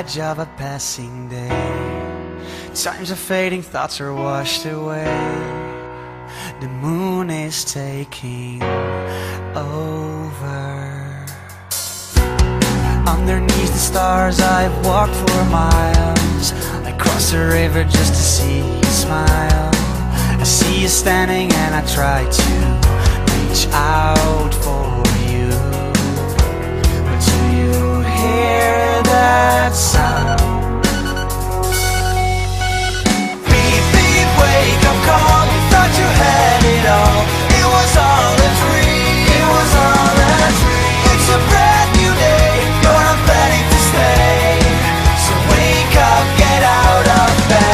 edge of a passing day. Times are fading, thoughts are washed away. The moon is taking over. Underneath the stars I've walked for miles. I cross the river just to see you smile. I see you standing and I try to reach out for you. But do you hear that sound? Beep, beep, wake up call. You thought you had it all. It was all a dream. It was all a dream. It's a brand new day. You're not planning to stay. So wake up, get out of bed.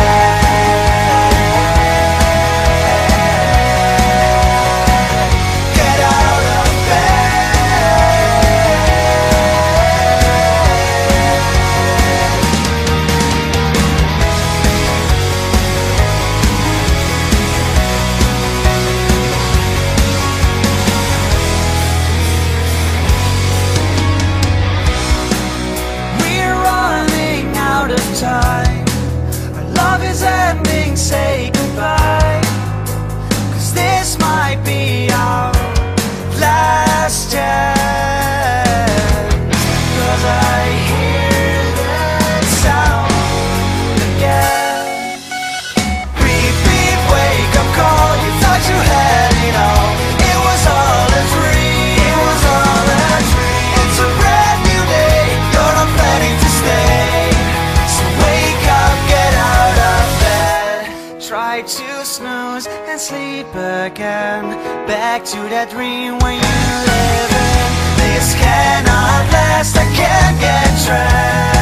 Time. Our love is ending, say goodbye. 'Cause this might be our last chance. 'Cause I hear that sound again. Beep, beep, wake up call. You thought you had it all. It was all a dream. It was all a dream. It's a brand new day. You're not planning to stay. Try to snooze and sleep again. Back to that dream when you live in. This cannot last, I can't get trapped.